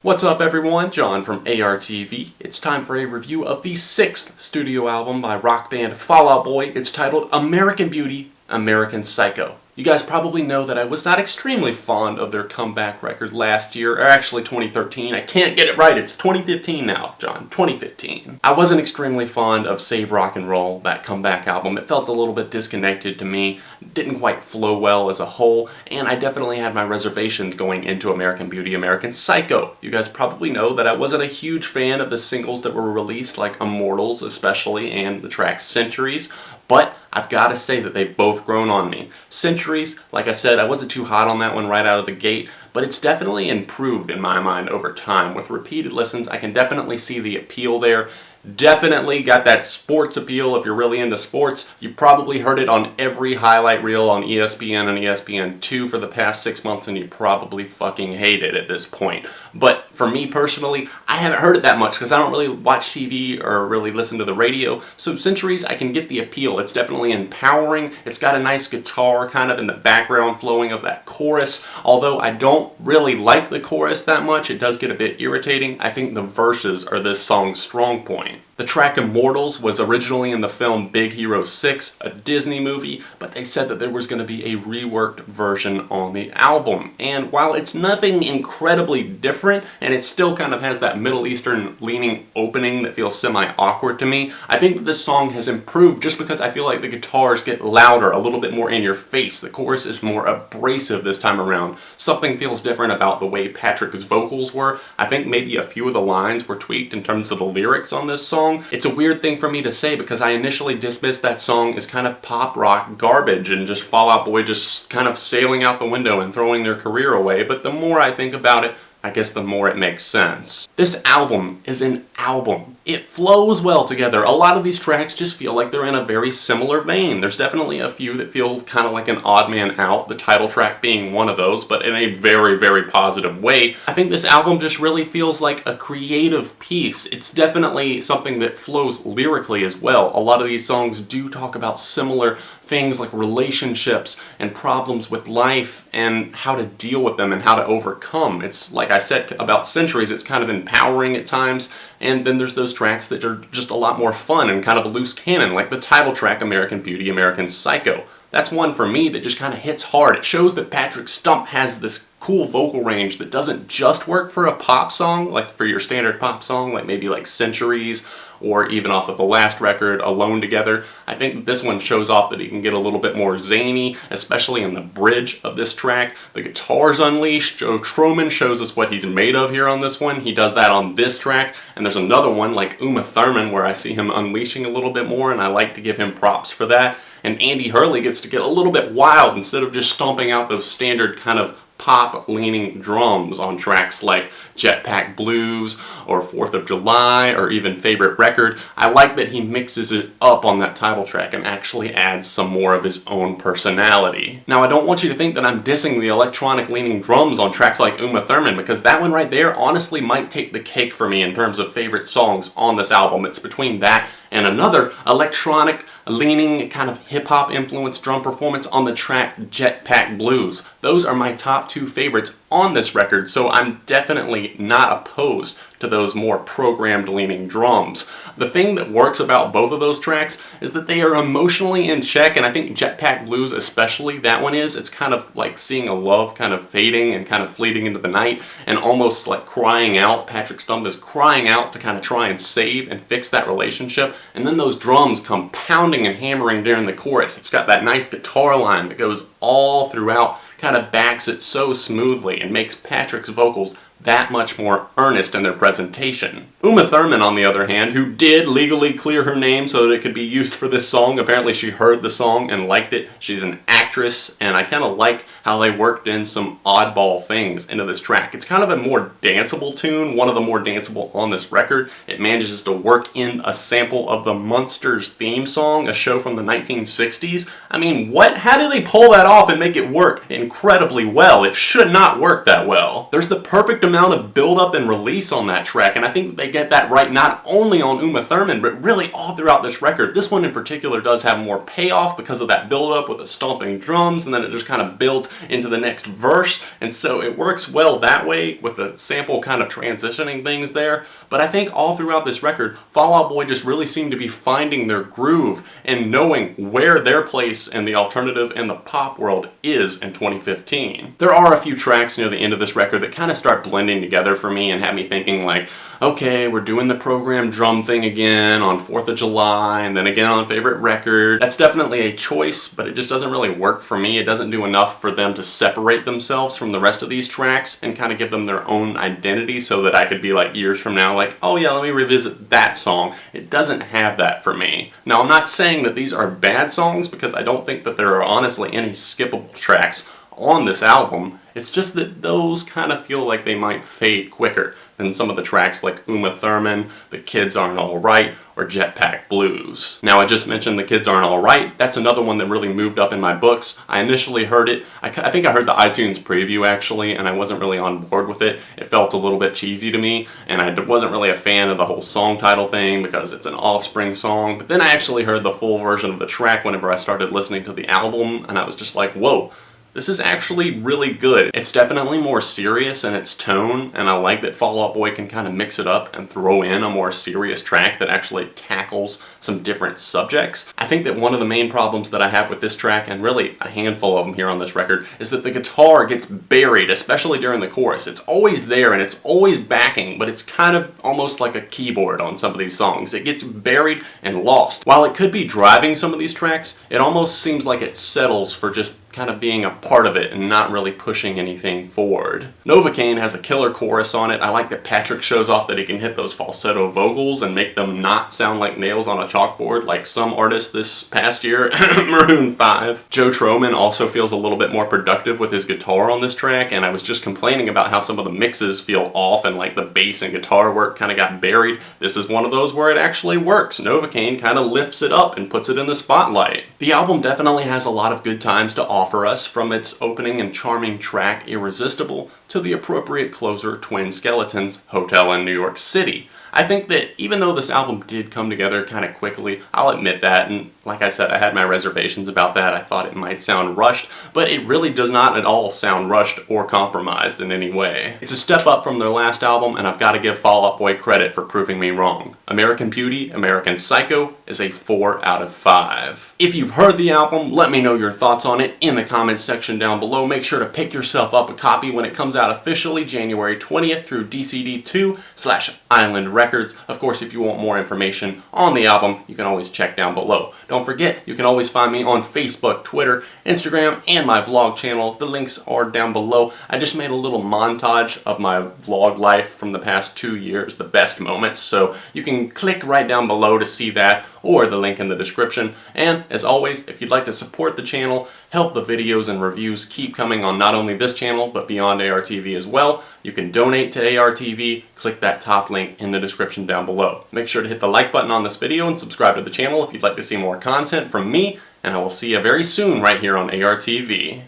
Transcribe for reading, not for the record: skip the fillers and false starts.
What's up everyone, John from ARTV. It's time for a review of the 6th studio album by rock band Fall Out Boy. It's titled American Beauty, American Psycho. You guys probably know that I was not extremely fond of their comeback record last year, or actually 2013. I can't get it right, it's 2015 now, John, 2015. I wasn't extremely fond of Save Rock and Roll, that comeback album. It felt a little bit disconnected to me, didn't quite flow well as a whole, and I definitely had my reservations going into American Beauty, American Psycho. You guys probably know that I wasn't a huge fan of the singles that were released, like Immortals especially, and the track Centuries, but I've got to say that they've both grown on me. Centuries, like I said, I wasn't too hot on that one right out of the gate, but it's definitely improved in my mind over time. With repeated listens, I can definitely see the appeal there. Definitely got that sports appeal if you're really into sports. You probably heard it on every highlight reel on ESPN and ESPN2 for the past 6 months, and you probably fucking hate it at this point. But for me personally, I haven't heard it that much because I don't really watch TV or really listen to the radio. So Centuries, I can get the appeal. It's definitely empowering. It's got a nice guitar kind of in the background flowing of that chorus. Although I don't really like the chorus that much, it does get a bit irritating. I think the verses are this song's strong point. The track Immortals was originally in the film Big Hero 6, a Disney movie, but they said that there was going to be a reworked version on the album. And while it's nothing incredibly different, and it still kind of has that Middle Eastern leaning opening that feels semi-awkward to me, I think that this song has improved just because I feel like the guitars get louder, a little bit more in your face. The chorus is more abrasive this time around. Something feels different about the way Patrick's vocals were. I think maybe a few of the lines were tweaked in terms of the lyrics on this song. It's a weird thing for me to say because I initially dismissed that song as kind of pop rock garbage and just Fall Out Boy just kind of sailing out the window and throwing their career away, but the more I think about it, I guess the more it makes sense. This album is an album. It flows well together. A lot of these tracks just feel like they're in a very similar vein. There's definitely a few that feel kind of like an odd man out, the title track being one of those, but in a very, very positive way. I think this album just really feels like a creative piece. It's definitely something that flows lyrically as well. A lot of these songs do talk about similar things like relationships and problems with life and how to deal with them and how to overcome. It's like I said about Centuries, it's kind of empowering at times, and then there's those tracks that are just a lot more fun and kind of a loose cannon, like the title track American Beauty, American Psycho. That's one for me that just kind of hits hard. It shows that Patrick Stump has this cool vocal range that doesn't just work for a pop song, like for your standard pop song, like maybe like Centuries, or even off of the last record, Alone Together. I think this one shows off that he can get a little bit more zany, especially in the bridge of this track. The guitar's unleashed. Joe Thurman shows us what he's made of here on this one. He does that on this track, and there's another one like Thurman where I see him unleashing a little bit more, and I like to give him props for that. And Andy Hurley gets to get a little bit wild instead of just stomping out those standard kind of pop-leaning drums on tracks like Jetpack Blues or 4th of July or even Favorite Record. I like that he mixes it up on that title track and actually adds some more of his own personality. Now, I don't want you to think that I'm dissing the electronic-leaning drums on tracks like Thurman, because that one right there honestly might take the cake for me in terms of favorite songs on this album. It's between that and another electronic-leaning kind of hip-hop influenced drum performance on the track Jetpack Blues. Those are my top 2 favorites on this record, so I'm definitely not opposed to those more programmed leaning drums. The thing that works about both of those tracks is that they are emotionally in check, and I think Jetpack Blues especially, that one is. It's kind of like seeing a love kind of fading and kind of fleeting into the night and almost like crying out. Patrick Stump is crying out to kind of try and save and fix that relationship, and then those drums come pounding and hammering during the chorus. It's got that nice guitar line that goes all throughout, kind of backs it so smoothly and makes Patrick's vocals that much more earnest in their presentation. Thurman, on the other hand, who did legally clear her name so that it could be used for this song. Apparently she heard the song and liked it. She's an actress, and I kind of like how they worked in some oddball things into this track. It's kind of a more danceable tune, one of the more danceable on this record. It manages to work in a sample of the Munsters theme song, a show from the 1960s. I mean, what? How do they pull that off and make it work incredibly well? It should not work that well. There's the perfect amount of build-up and release on that track, and I think they get that right not only on Thurman, but really all throughout this record. This one in particular does have more payoff because of that build-up with the stomping drums, and then it just kind of builds into the next verse, and so it works well that way with the sample kind of transitioning things there. But I think all throughout this record, Fall Out Boy just really seemed to be finding their groove and knowing where their place in the alternative and the pop world is in 2015. There are a few tracks near the end of this record that kind of start blending together for me and have me thinking like, okay, we're doing the program drum thing again on 4th of July and then again on Favorite Record. That's definitely a choice, but it just doesn't really work for me. It doesn't do enough for them to separate themselves from the rest of these tracks and kind of give them their own identity so that I could be like years from now like, oh yeah, let me revisit that song. It doesn't have that for me. Now, I'm not saying that these are bad songs because I don't think that there are honestly any skippable tracks on this album. It's just that those kind of feel like they might fade quicker than some of the tracks like Thurman, The Kids Aren't Alright, or Jetpack Blues. Now, I just mentioned The Kids Aren't Alright. That's another one that really moved up in my books. I initially heard it, I think I heard the iTunes preview actually, and I wasn't really on board with it. It felt a little bit cheesy to me, and I wasn't really a fan of the whole song title thing because it's an Offspring song. But then I actually heard the full version of the track whenever I started listening to the album, and I was just like, whoa. This is actually really good. It's definitely more serious in its tone, and I like that Fall Out Boy can kind of mix it up and throw in a more serious track that actually tackles some different subjects. I think that one of the main problems that I have with this track, and really a handful of them here on this record, is that the guitar gets buried, especially during the chorus. It's always there and it's always backing, but it's kind of almost like a keyboard on some of these songs. It gets buried and lost. While it could be driving some of these tracks, it almost seems like it settles for just kind of being a part of it and not really pushing anything forward. Novocaine has a killer chorus on it. I like that Patrick shows off that he can hit those falsetto vocals and make them not sound like nails on a chalkboard like some artists this past year, Maroon 5. Joe Thurman also feels a little bit more productive with his guitar on this track, and I was just complaining about how some of the mixes feel off and like the bass and guitar work kind of got buried. This is one of those where it actually works. Novocaine kind of lifts it up and puts it in the spotlight. The album definitely has a lot of good times to offer us, from its opening and charming track Irresistible to the appropriate closer Twin Skeletons Hotel in New York City. I think that even though this album did come together kind of quickly, I'll admit that, and like I said, I had my reservations about that. I thought it might sound rushed, but it really does not at all sound rushed or compromised in any way. It's a step up from their last album, and I've got to give Fall Out Boy credit for proving me wrong. American Beauty, American Psycho is a 4 out of 5. If you've heard the album, let me know your thoughts on it in the comments section down below. Make sure to pick yourself up a copy when it comes out officially January 20th through DCD2/Island Records. Of course, if you want more information on the album, you can always check down below. Don't forget, you can always find me on Facebook, Twitter, Instagram, and my vlog channel. The links are down below. I just made a little montage of my vlog life from the past 2 years, the best moments, so you can click right down below to see that, or the link in the description. And as always, if you'd like to support the channel, help the videos and reviews keep coming on not only this channel, but beyond ARTV as well, you can donate to ARTV. Click that top link in the description down below. Make sure to hit the like button on this video and subscribe to the channel if you'd like to see more content from me, and I will see you very soon right here on ARTV.